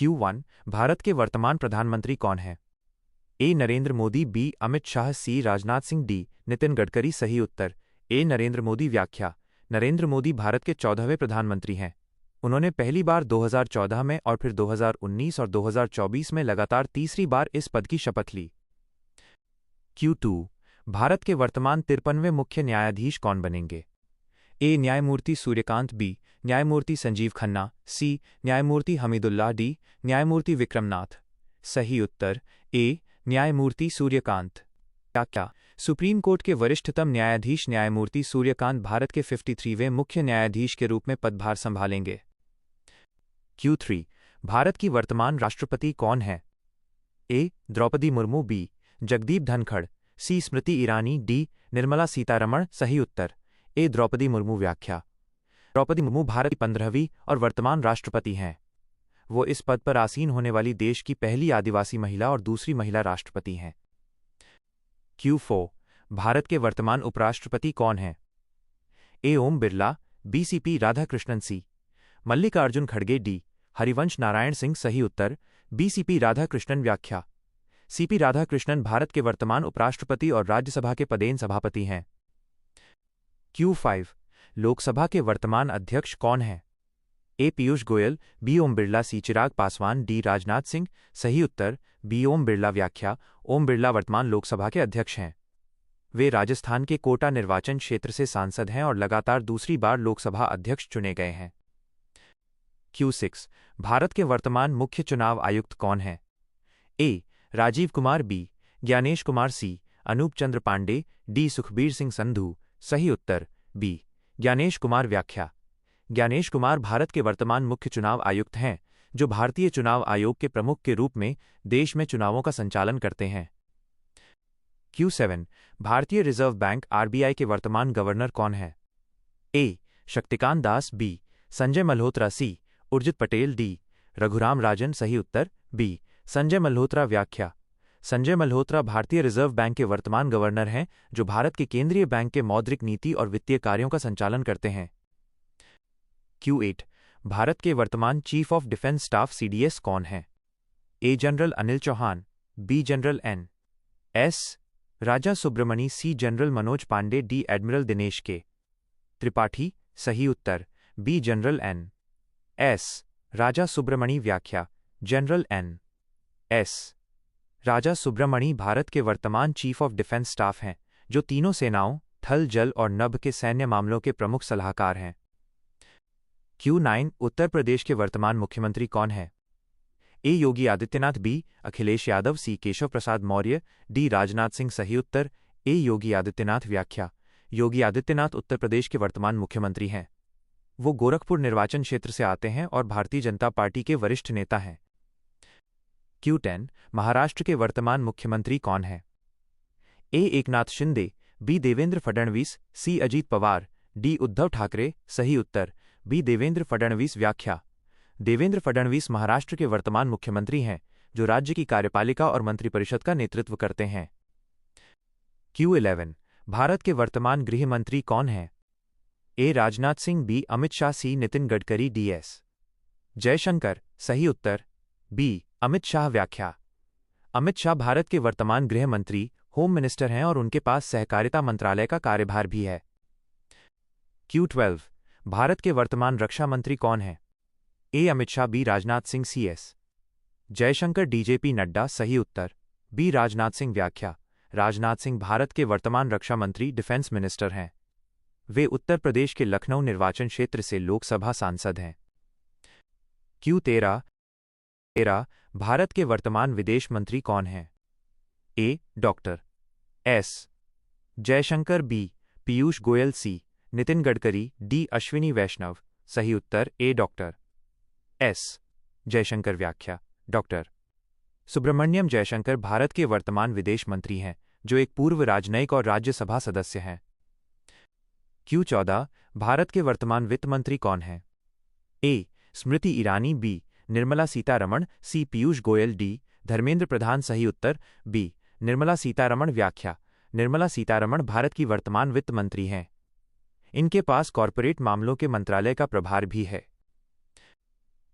Q1 Bharat के वर्तमान प्रधानमंत्री कौन हैं? ए. नरेंद्र मोदी, बी. अमित शाह, सी. राजनाथ सिंह, डी. नितिन गडकरी। सही उत्तर ए. नरेंद्र मोदी। व्याख्या: नरेंद्र मोदी भारत के 14वें प्रधानमंत्री हैं। उन्होंने पहली बार 2014 में और फिर 2019 और 2024 में लगातार तीसरी बार इस पद की शपथ ली। Q2 भारत के वर्तमान 53वें मुख्य न्यायाधीश कौन बनेंगे? ए. न्यायमूर्ति सूर्यकांत, बी. न्यायमूर्ति संजीव खन्ना, सी. न्यायमूर्ति हमीदुल्लाह, डी. न्यायमूर्ति विक्रमनाथ। सही उत्तर ए. न्यायमूर्ति सूर्यकांत। क्या सुप्रीम कोर्ट के वरिष्ठतम न्यायाधीश न्यायमूर्ति सूर्यकांत भारत के 53वें मुख्य न्यायाधीश के रूप में पदभार संभालेंगे? Q3 भारत की वर्तमान राष्ट्रपति कौन है? ए. द्रौपदी मुर्मू, बी. जगदीप धनखड़, सी. स्मृति ईरानी, डी. निर्मला सीतारमण। सही उत्तर ए. द्रौपदी मुर्मू। व्याख्या: द्रौपदी मुर्मू भारत की 15वीं और वर्तमान राष्ट्रपति हैं। वो इस पद पर आसीन होने वाली देश की पहली आदिवासी महिला और दूसरी महिला राष्ट्रपति हैं। Q4 भारत के वर्तमान उपराष्ट्रपति कौन हैं? ए. ओम बिरला, बी. सीपी राधाकृष्णन, सी. मल्लिकार्जुन खड़गे, डी. हरिवंश नारायण सिंह। सही उत्तर बी. सीपी राधाकृष्णन। व्याख्या: सीपी राधाकृष्णन भारत के वर्तमान उपराष्ट्रपति और राज्यसभा के पदेन सभापति हैं। Q5 लोकसभा के वर्तमान अध्यक्ष कौन हैं? ए. पीयूष गोयल, बी. ओम बिरला, सी. चिराग पासवान, डी. राजनाथ सिंह। सही उत्तर बी. ओम बिरला। व्याख्या: ओम बिरला वर्तमान लोकसभा के अध्यक्ष हैं। वे राजस्थान के कोटा निर्वाचन क्षेत्र से सांसद हैं और लगातार दूसरी बार लोकसभा अध्यक्ष चुने गए हैं। Q6 भारत के वर्तमान मुख्य चुनाव आयुक्त कौन हैं? ए. राजीव कुमार, बी. ज्ञानेश कुमार, सी. अनूप चंद्र पांडे, डी. सुखबीर सिंह संधू। सही उत्तर बी. ज्ञानेश कुमार। व्याख्या: ज्ञानेश कुमार भारत के वर्तमान मुख्य चुनाव आयुक्त हैं, जो भारतीय चुनाव आयोग के प्रमुख के रूप में देश में चुनावों का संचालन करते हैं। Q7 भारतीय रिजर्व बैंक RBI के वर्तमान गवर्नर कौन है? ए. शक्तिकांत दास, बी. संजय मल्होत्रा, सी. उर्जित पटेल, डी. रघुराम राजन। सही उत्तर बी. संजय मल्होत्रा। व्याख्या: संजय मल्होत्रा भारतीय रिजर्व बैंक के वर्तमान गवर्नर हैं, जो भारत के केंद्रीय बैंक के मौद्रिक नीति और वित्तीय कार्यों का संचालन करते हैं। Q8 भारत के वर्तमान chief of defence staff CDS कौन है? A. General Anil Chauhan, B. General N.S. Raja Subramani, C. General Manoj Pande, D. Admiral Dinesh K. Tripathi. सही उत्तर B. General N.S. Raja Subramani. व्याख्या: जनरल N.S. राजा सुब्रमणी भारत के वर्तमान चीफ ऑफ डिफेंस स्टाफ हैं, जो तीनों सेनाओं, थल, जल और नभ के सैन्य मामलों के प्रमुख सलाहकार हैं। Q9 उत्तर प्रदेश के वर्तमान मुख्यमंत्री कौन है? ए. योगी आदित्यनाथ, बी. अखिलेश यादव, सी. केशव प्रसाद मौर्य, डी. राजनाथ सिंह। सही उत्तर ए. योगी आदित्यनाथ। व्याख्या: योगी आदित्यनाथ उत्तर प्रदेश के वर्तमान मुख्यमंत्री हैं। वो गोरखपुर निर्वाचन क्षेत्र से आते हैं और भारतीय जनता पार्टी के वरिष्ठ नेता हैं। Q10 महाराष्ट्र के वर्तमान मुख्यमंत्री कौन है? ए. एकनाथ शिंदे, बी. देवेंद्र फडणवीस, सी. अजीत पवार, डी. उद्धव ठाकरे। सही उत्तर बी. देवेंद्र फडणवीस। व्याख्या: देवेंद्र फडणवीस महाराष्ट्र के वर्तमान मुख्यमंत्री हैं, जो राज्य की कार्यपालिका और मंत्रिपरिषद का नेतृत्व करते हैं। Q11 भारत के वर्तमान गृह मंत्री कौन हैं? ए. राजनाथ सिंह, बी. अमित शाह, सी. नितिन गडकरी, डी. एस. जयशंकर। सही उत्तर बी. अमित शाह। व्याख्या: अमित शाह भारत के वर्तमान गृह मंत्री, होम मिनिस्टर हैं और उनके पास सहकारिता मंत्रालय का कार्यभार भी है। Q12 भारत के वर्तमान रक्षा मंत्री कौन हैं? ए. अमित शाह, बी. राजनाथ सिंह, सी. एस. जयशंकर, डी. जे. पी. नड्डा। सही उत्तर बी. राजनाथ सिंह। व्याख्या: राजनाथ सिंह भारत के वर्तमान रक्षा मंत्री, डिफेंस मिनिस्टर हैं। वे उत्तर प्रदेश के लखनऊ निर्वाचन क्षेत्र से लोकसभा सांसद हैं। Q13 भारत के वर्तमान विदेश मंत्री कौन हैं? A. Doctor S. Jaishankar, B. Piyush Goyal, C. Nitin Gadkari, D. Ashwini Vaishnaw. सही उत्तर ए. Doctor S. जयशंकर। व्याख्या: डॉक्टर सुब्रमण्यम जयशंकर भारत के वर्तमान विदेश मंत्री हैं, जो एक पूर्व राजनयिक और राज्यसभा सदस्य हैं। Q14 भारत के वर्तमान वित्त मंत्री कौन हैं? ए. स्मृति ईरानी, बी. निर्मला सीतारमण, सी. पीयूष गोयल, डी. धर्मेंद्र प्रधान। सही उत्तर बी. निर्मला सीतारमण। व्याख्या: निर्मला सीतारमण भारत की वर्तमान वित्त मंत्री हैं। इनके पास कॉरपोरेट मामलों के मंत्रालय का प्रभार भी है।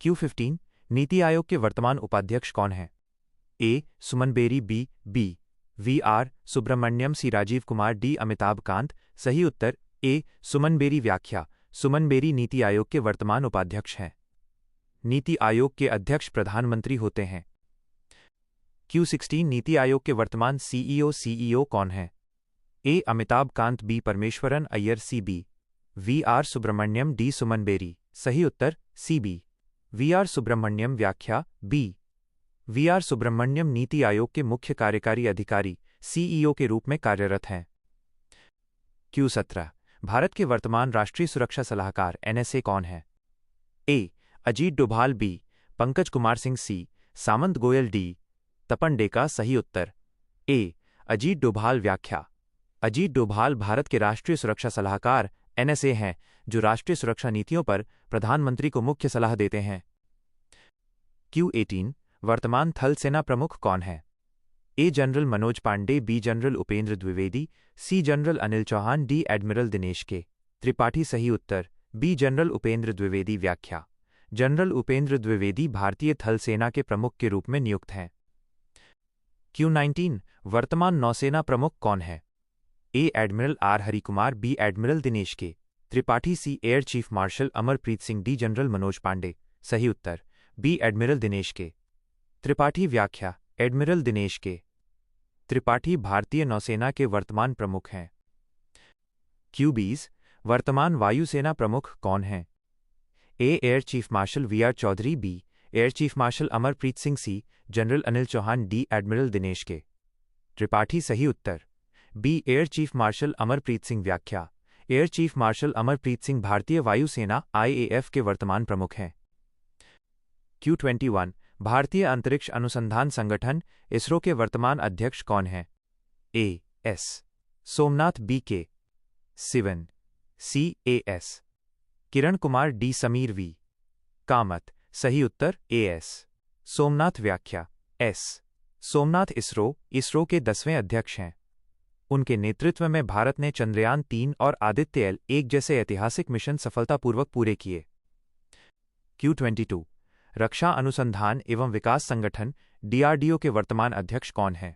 Q15 नीति आयोग के वर्तमान उपाध्यक्ष कौन हैं? A. Suman Bery B. V R Subrahmanyam C. Rajiv Kumar D. Amitabh Kant. सही उत्तर ए. सुमन बेरी। व्याख्या: सुमन बेरी नीति आयोग के वर्तमान उपाध्यक्ष हैं। नीति आयोग के अध्यक्ष प्रधानमंत्री होते हैं। Q16 नीति आयोग के वर्तमान सीईओ कौन हैं? A. Amitabh Kant B. Parameswaran Iyer C. B. V R Subrahmanyam D. Suman Bery. सही उत्तर C. B. V R Subrahmanyam. व्याख्या: B. V R Subramaniam NITI Aayog के मुख्य कार्यकारी अधिकारी सीईओ के रूप में कार्यरत हैं। Q17 भारत के वर्तमान राष्ट्रीय सुरक्षा सलाहकार NSA कौन है? ए. अजीत डोभाल बी. पंकज कुमार सिंह सी. सामंत गोयल डी. तपन डेका। सही उत्तर ए. अजीत डोभाल। व्याख्या: अजीत डोभाल भारत के राष्ट्रीय सुरक्षा सलाहकार NSA हैं, जो राष्ट्रीय सुरक्षा नीतियों पर प्रधानमंत्री को मुख्य सलाह देते हैं। Q18 वर्तमान थल सेना प्रमुख कौन है? A. General Manoj Pande B. General Upendra Dwivedi C. General Anil Chauhan D. Admiral Dinesh K. Tripathi. सही उत्तर बी. जनरल उपेंद्र द्विवेदी। व्याख्या: जनरल उपेंद्र द्विवेदी भारतीय थल सेना के प्रमुख के रूप में नियुक्त हैं। Q19 वर्तमान नौसेना प्रमुख कौन है? A. Admiral R. Harikumar B. Admiral Dinesh K. Tripathi. C. Air chief marshal Amarpreet Singh D. General Manoj Pande. सही उत्तर B. Admiral Dinesh K. Tripathi. व्याख्या: एडमिरल दिनेश के. त्रिपाठी भारतीय नौसेना के वर्तमान प्रमुख हैं। Q20 वर्तमान वायुसेना प्रमुख कौन हैं? A. Air chief marshal V. R. Chaudhari B. Air chief marshal Amarpreet Singh C. General Anil Chauhan D. Admiral Dinesh K. Tripathi. सही उत्तर B. Air chief marshal Amarpreet Singh. व्याख्या: air chief marshal Amarpreet Singh भारतीय वायुसेना IAF के वर्तमान प्रमुख हैं। Q21 भारतीय अंतरिक्ष अनुसंधान संगठन इसरो के वर्तमान अध्यक्ष कौन हैं? A. S. Somanath B. K. Sivan C. A. S. Kiran Kumar D. Sameer V. Kamat. सही उत्तर ए. एस. सोमनाथ। व्याख्या: एस. सोमनाथ इसरो के 10वें अध्यक्ष हैं। उनके नेतृत्व में भारत ने चंद्रयान 3 और आदित्य L1 जैसे ऐतिहासिक मिशन सफलतापूर्वक पूरे किए। Q22 रक्षा अनुसंधान एवं विकास संगठन DRDO के वर्तमान अध्यक्ष कौन हैं?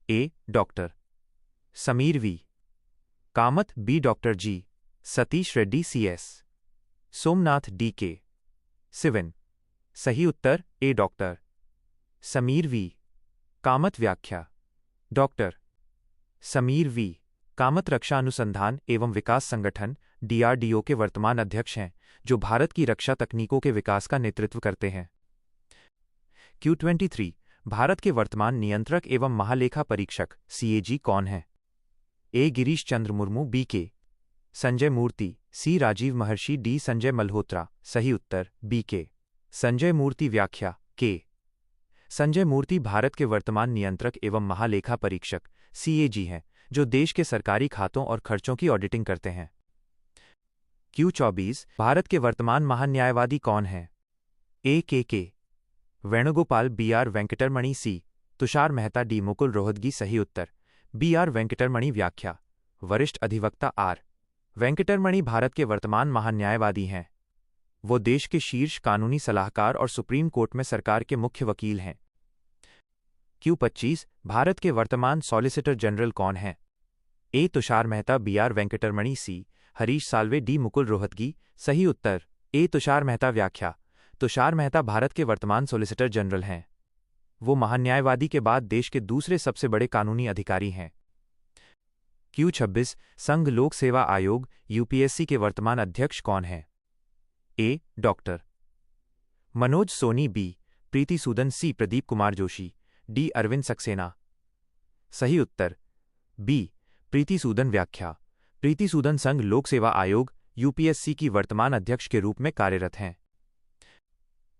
A. Doctor Samir V. Kamat B. Doctor G. Satheesh Reddy CS. Somanath D. K. Sivan. सही उत्तर A. Doctor Samir V. Kamat. व्याख्या: डॉक्टर समीर वी. कामत रक्षा अनुसंधान एवं विकास संगठन DRDO के वर्तमान अध्यक्ष हैं, जो भारत की रक्षा तकनीकों के विकास का नेतृत्व करते हैं। Q23 भारत के वर्तमान नियंत्रक एवं महालेखा परीक्षक CAG कौन है? ए. गिरीश चंद्र मुर्मू बी. के. संजय मूर्ति सी. राजीव महर्षि डी. संजय मल्होत्रा। सही उत्तर बी. के. संजय मूर्ति। व्याख्या: के. संजय मूर्ति भारत के वर्तमान नियंत्रक एवं महालेखा परीक्षक CAG हैं, जो देश के सरकारी खातों और खर्चों की ऑडिटिंग करते हैं। Q24 भारत के वर्तमान महान्यायवादी कौन हैं? A. K. Venugopal B. R. Venkataramani C. Tushar Mehta D. Mukul Rohatgi. सही उत्तर बी. आर. वेंकटरमणि। व्याख्या: वरिष्ठ अधिवक्ता आर. वेंकटरमणि भारत के वर्तमान महान्यायवादी हैं। वो देश के शीर्ष कानूनी सलाहकार और सुप्रीम कोर्ट में सरकार के मुख्य वकील हैं। Q25 भारत के वर्तमान सॉलिसिटर जनरल कौन हैं? A. Tushar Mehta B. R. Venkataramani C. Harish Salve D. Mukul Rohatgi. सही उत्तर ए. तुषार मेहता। व्याख्या: तुषार मेहता भारत के वर्तमान सॉलिसिटर जनरल हैं। वो महान्यायवादी के बाद देश के दूसरे सबसे बड़े कानूनी अधिकारी हैं। Q26 संघ लोक सेवा आयोग UPSC के वर्तमान अध्यक्ष कौन हैं? A. Doctor Manoj Soni B. Preeti Sudan C. Pradeep Kumar Joshi D. Arvind Saxena. सही उत्तर बी. प्रीति सूदन। व्याख्या: प्रीति सूदन संघ लोक सेवा आयोग UPSC की वर्तमान अध्यक्ष के रूप में कार्यरत हैं।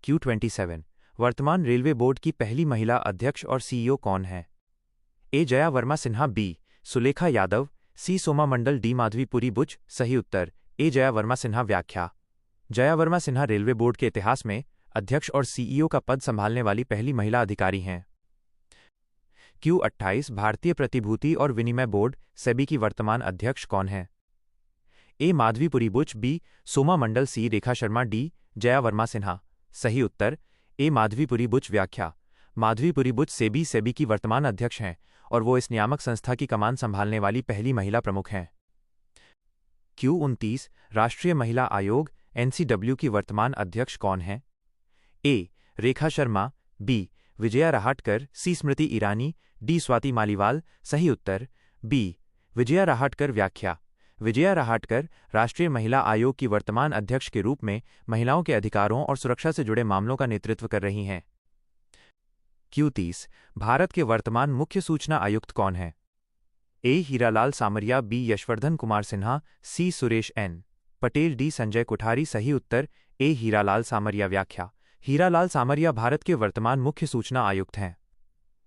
Q27 वर्तमान रेलवे बोर्ड की पहली महिला अध्यक्ष और CEO कौन है? ए. जया वर्मा सिन्हा बी. सुलेखा यादव सी. सोमा मंडल डी. माधवीपुरी बुच। सही उत्तर ए. जया वर्मा सिन्हा। व्याख्या: जया वर्मा सिन्हा रेलवे बोर्ड के इतिहास में अध्यक्ष और CEO का पद संभालने वाली पहली महिला अधिकारी हैं। Q28 भारतीय प्रतिभूति और विनिमय बोर्ड सेबी की वर्तमान अध्यक्ष कौन है? ए. माधवीपुरी बुच बी. सोमा मंडल सी. रेखा शर्मा डी. जया वर्मा सिन्हा। सही उत्तर ए माधवीपुरी बुच व्याख्या। माधवीपुरी बुच सेबी की वर्तमान अध्यक्ष हैं और वो इस नियामक संस्था की कमान संभालने वाली पहली महिला प्रमुख हैं। Q29 राष्ट्रीय महिला आयोग NCW की वर्तमान अध्यक्ष कौन हैं? ए. रेखा शर्मा, बी. विजया रहाटकर, सी. स्मृति ईरानी, डी. स्वाति मालीवाल। सही उत्तर बी. विजया रहाटकर व्याख्या। विजया रहाटकर राष्ट्रीय महिला आयोग की वर्तमान अध्यक्ष के रूप में महिलाओं के अधिकारों और सुरक्षा से जुड़े मामलों का नेतृत्व कर रही हैं। Q30 भारत के वर्तमान मुख्य सूचना आयुक्त कौन है? ए. हीरालाल सामरिया, बी. यशवर्धन कुमार सिन्हा, सी. सुरेश एन. पटेल, डी. संजय कोठारी। सही उत्तर ए. हीरालाल सामरिया व्याख्या। हीरालाल सामरिया भारत के वर्तमान मुख्य सूचना आयुक्त हैं।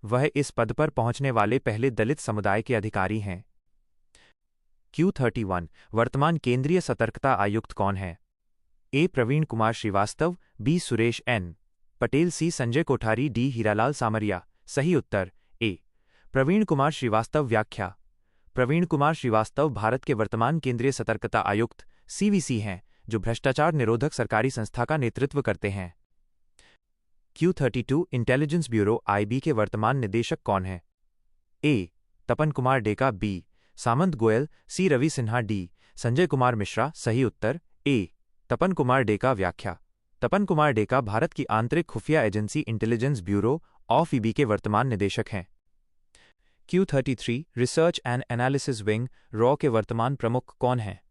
वह इस पद पर पहुंचने वाले पहले दलित समुदाय के अधिकारी हैं। Q31 वर्तमान केंद्रीय सतर्कता आयुक्त कौन है? ए. प्रवीण कुमार श्रीवास्तव, बी. सुरेश एन. पटेल, सी. संजय कोठारी, डी. हीरालाल सामरिया। सही उत्तर ए. प्रवीण कुमार श्रीवास्तव व्याख्या। प्रवीण कुमार श्रीवास्तव भारत के वर्तमान केंद्रीय सतर्कता आयुक्त CVC हैं, जो भ्रष्टाचार निरोधक सरकारी संस्था का नेतृत्व करते हैं। Q32 इंटेलिजेंस ब्यूरो IB के वर्तमान निदेशक कौन है? ए. तपन कुमार डेका, बी. सामंत गोयल, सी. रवि सिन्हा, डी. संजय कुमार मिश्रा। सही उत्तर ए. तपन कुमार डेका व्याख्या। तपन कुमार डेका भारत की आंतरिक खुफिया agency intelligence bureau of IB के वर्तमान निदेशक हैं। Q33 research and analysis wing raw के वर्तमान प्रमुख कौन हैं?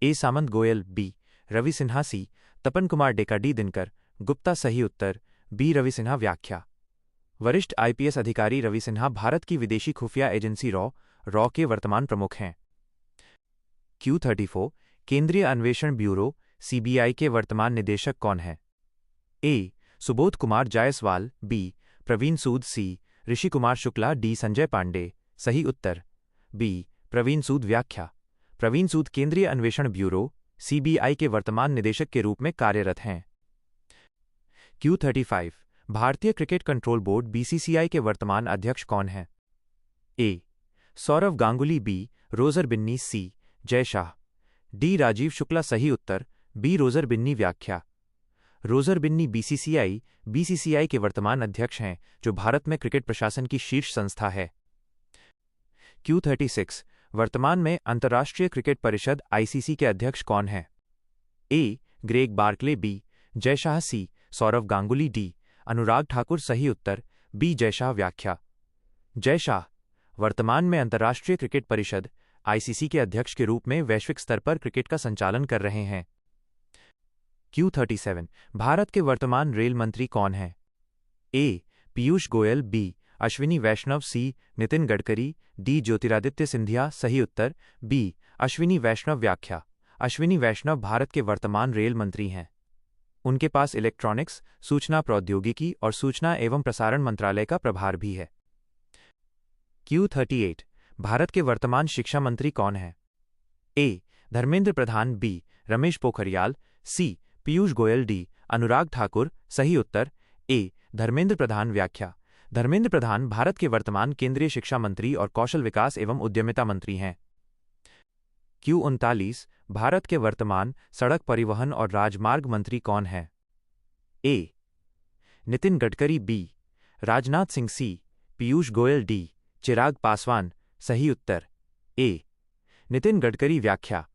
ए. सामंत गोयल, बी. रवि सिन्हा, सी. तपन कुमार डेका, डी. दिनकर गुप्ता। सही उत्तर बी. रवि सिन्हा व्याख्या। वरिष्ठ IPS अधिकारी रवि सिन्हा भारत की विदेशी खुफिया एजेंसी रॉ के वर्तमान प्रमुख हैं। Q34 केंद्रीय अन्वेषण ब्यूरो CBI के वर्तमान निदेशक कौन है? ए. सुबोध कुमार जायसवाल, बी. प्रवीण सूद, सी. ऋषि कुमार शुक्ला, डी. संजय पांडे। सही उत्तर बी. प्रवीण सूद व्याख्या। प्रवीण सूद केंद्रीय अन्वेषण ब्यूरो CBI के वर्तमान निदेशक के रूप में कार्यरत हैं। Q35 भारतीय क्रिकेट कंट्रोल बोर्ड BCCI के वर्तमान अध्यक्ष कौन है? ए. सौरव गांगुली, बी. रोजर बिन्नी, सी. जय शाह, डी. राजीव शुक्ला। सही उत्तर बी. रोजर बिन्नी व्याख्या। रोजर बिन्नी BCCI के वर्तमान अध्यक्ष हैं, जो भारत में क्रिकेट प्रशासन की शीर्ष संस्था है। Q36 वर्तमान में अंतर्राष्ट्रीय क्रिकेट परिषद ICC के अध्यक्ष कौन है? A. Greg Barclay, B. Jay Shah, C. Sourav Ganguly, D. Anurag Thakur. सही उत्तर बी. जय शाह व्याख्या। जय शाह वर्तमान में अंतर्राष्ट्रीय क्रिकेट परिषद ICC के अध्यक्ष के रूप में वैश्विक स्तर पर क्रिकेट का संचालन कर रहे हैं। Q37 भारत के वर्तमान रेल मंत्री कौन हैं? ए. पीयूष गोयल, बी. अश्विनी वैष्णव, सी. नितिन गडकरी, डी. ज्योतिरादित्य सिंधिया। सही उत्तर बी. अश्विनी वैष्णव व्याख्या। अश्विनी वैष्णव भारत के वर्तमान रेल मंत्री हैं। उनके पास इलेक्ट्रॉनिक्स, सूचना प्रौद्योगिकी और सूचना एवं प्रसारण मंत्रालय का प्रभार भी है। Q38 भारत के वर्तमान शिक्षा मंत्री कौन है? ए. धर्मेंद्र प्रधान, बी. रमेश पोखरियाल, सी. पीयूष गोयल, डी. अनुराग ठाकुर। सही उत्तर ए. धर्मेंद्र प्रधान व्याख्या। धर्मेंद्र प्रधान भारत के वर्तमान केंद्रीय शिक्षा मंत्री और कौशल विकास एवं उद्यमिता मंत्री हैं। Q39 भारत के वर्तमान सड़क परिवहन और राजमार्ग मंत्री कौन है? ए. नितिन गडकरी, बी. राजनाथ सिंह, सी. पीयूष गोयल, डी. चिराग पासवान। सही उत्तर ए. नितिन गडकरी व्याख्या।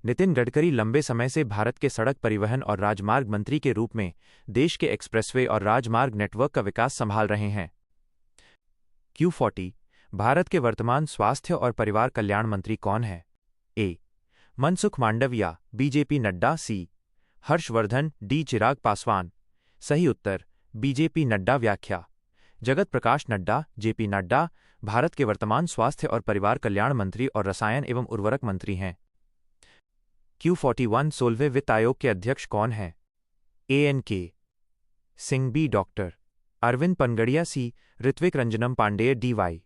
नितिन गडकरी लंबे समय से भारत के सड़क परिवहन और राजमार्ग मंत्री के रूप में देश के एक्सप्रेसवे और राजमार्ग नेटवर्क का विकास संभाल रहे हैं। Q40 भारत के वर्तमान स्वास्थ्य और परिवार कल्याण मंत्री कौन है? ए. मनसुख मांडविया, BJP नड्डा, सी. हर्षवर्धन, डी. चिराग पासवान। सही उत्तर BJP नड्डा व्याख्या। जगत प्रकाश नड्डा, JP नड्डा भारत के वर्तमान स्वास्थ्य और परिवार कल्याण मंत्री और रसायन एवं उर्वरक मंत्री हैं। Q41 16वें वित्त आयोग के अध्यक्ष कौन हैं? ANK Singh, B. Doctor Arvind Panagariya, C. Ritvik Ranjanam Pandey, DY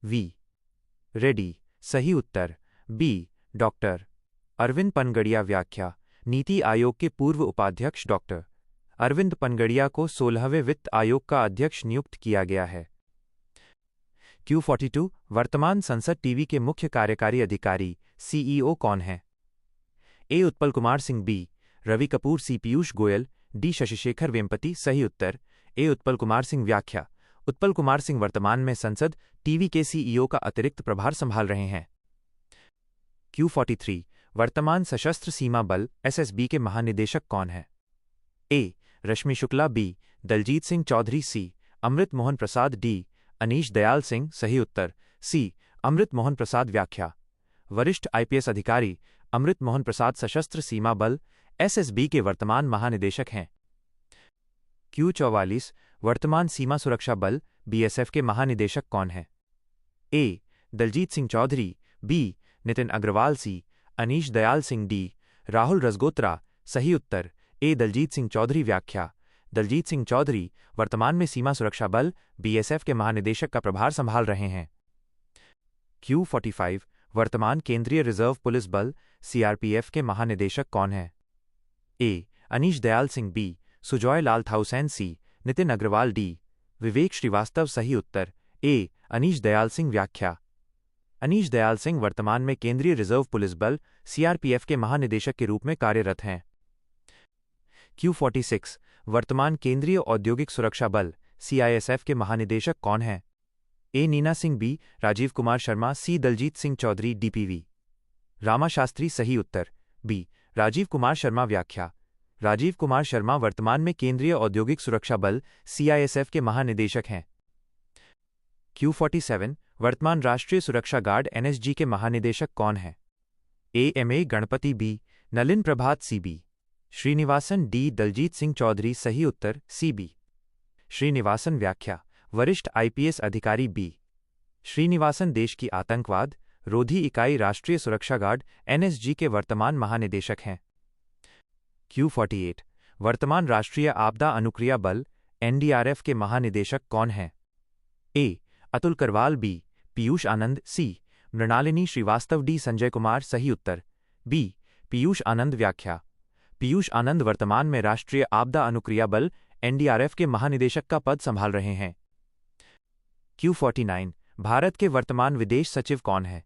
V Reddy. सही उत्तर बी. डॉक्टर अरविंद पनगड़िया व्याख्या। नीति आयोग के पूर्व उपाध्यक्ष डॉक्टर अरविंद पनगड़िया को 16वें वित्त आयोग का अध्यक्ष नियुक्त किया गया है। Q42 वर्तमान संसद टीवी के मुख्य कार्यकारी अधिकारी CEO कौन हैं? ए. उत्पल कुमार सिंह, बी. रवि कपूर, सी. पीयूष गोयल, डी शशिशेखर वेम्पति सही उत्तर। ए उत्पल कुमार सिंह व्याख्या, उत्पल कुमार सिंह वर्तमान में संसद टीवी के सीईओ का अतिरिक्त प्रभार संभाल रहे हैं। Q43 वर्तमान सशस्त्र सीमा बल एसएसबी के महानिदेशक कौन है? ए रश्मि शुक्ला, बी दलजीत सिंह चौधरी, सी अमृत मोहन प्रसाद, डी अनीश दयाल सिंह सही उत्तर। सी अमृत मोहन प्रसाद व्याख्या, वरिष्ठ आईपीएस अधिकारी अमृत मोहन प्रसाद सशस्त्र सीमा बल एसएसबी के वर्तमान महानिदेशक हैं। Q44 वर्तमान सीमा सुरक्षा बल बीएसएफ के महानिदेशक कौन है? ए दलजीत सिंह चौधरी, बी नितिन अग्रवाल, सी अनीश दयाल सिंह, डी राहुल रजगोत्रा सही उत्तर। ए दलजीत सिंह चौधरी व्याख्या, दलजीत सिंह चौधरी वर्तमान में सीमा सुरक्षा बल बीएसएफ के महानिदेशक का प्रभार संभाल रहे हैं। Q45 वर्तमान केंद्रीय रिजर्व पुलिस बल सीआरपीएफ के महानिदेशक कौन है? ए अनीश दयाल सिंह, बी सुजॉय लाल थाउसैन, सी नितिन अग्रवाल, डी विवेक श्रीवास्तव सही उत्तर। ए अनीश दयाल सिंह व्याख्या, अनीश दयाल सिंह वर्तमान में केंद्रीय रिजर्व पुलिस बल सीआरपीएफ के महानिदेशक के रूप में कार्यरत हैं। Q46 वर्तमान केंद्रीय औद्योगिक सुरक्षा बल सीआईएसएफ के महानिदेशक कौन हैं? ए नीना सिंह, बी राजीव कुमार शर्मा, सी दलजीत सिंह चौधरी, डीपीवी रामा शास्त्री सही उत्तर। बी राजीव कुमार शर्मा व्याख्या, राजीव कुमार शर्मा वर्तमान में केंद्रीय औद्योगिक सुरक्षा बल सीआईएसएफ के महानिदेशक हैं। Q47 वर्तमान राष्ट्रीय सुरक्षा गार्ड एनएसजी के महानिदेशक कौन है? A M A Ganapathy, B Nalin Prabhat, C B Srinivasan, D Daljit Singh Chaudhary सही उत्तर। सी बी श्रीनिवासन व्याख्या, वरिष्ठ आईपीएस अधिकारी, बी श्रीनिवासन देश की आतंकवाद रोधी इकाई राष्ट्रीय सुरक्षा गार्ड एनएसजी के वर्तमान महानिदेशक हैं। Q48 वर्तमान राष्ट्रीय आपदा अनुक्रिया बल एनडीआरएफ के महानिदेशक कौन हैं? ए अतुल करवाल, बी पीयूष आनंद, सी मृणालिनी श्रीवास्तव, डी संजय कुमार सही उत्तर। बी पीयूष आनंद व्याख्या, पीयूष आनंद वर्तमान में राष्ट्रीय आपदा अनुक्रिया बल एनडीआरएफ के महानिदेशक का पद संभाल रहे हैं। Q49 भारत के वर्तमान विदेश सचिव कौन है?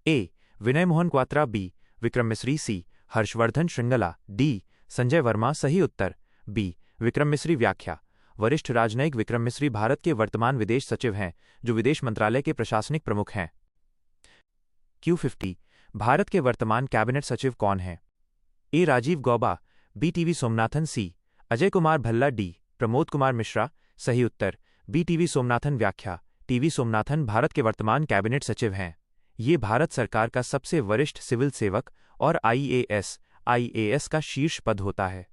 ए विनय मोहन क्वात्रा, बी विक्रम मिस्री, सी हर्षवर्धन श्रृंगला, डी संजय वर्मा सही उत्तर। बी विक्रम मिस्री व्याख्या, वरिष्ठ राजनयिक विक्रम मिस्री भारत के वर्तमान विदेश सचिव हैं जो विदेश मंत्रालय के प्रशासनिक प्रमुख हैं। Q50 भारत के वर्तमान कैबिनेट सचिव कौन हैं? ए राजीव गौबा, बी टीवी सोमनाथन, सी अजय कुमार भल्ला, डी प्रमोद कुमार मिश्रा सही उत्तर। बी टीवी सोमनाथन व्याख्या, टीवी सोमनाथन भारत के वर्तमान कैबिनेट सचिव हैं। ये भारत सरकार का सबसे वरिष्ठ सिविल सेवक और आईएएस का शीर्ष पद होता है।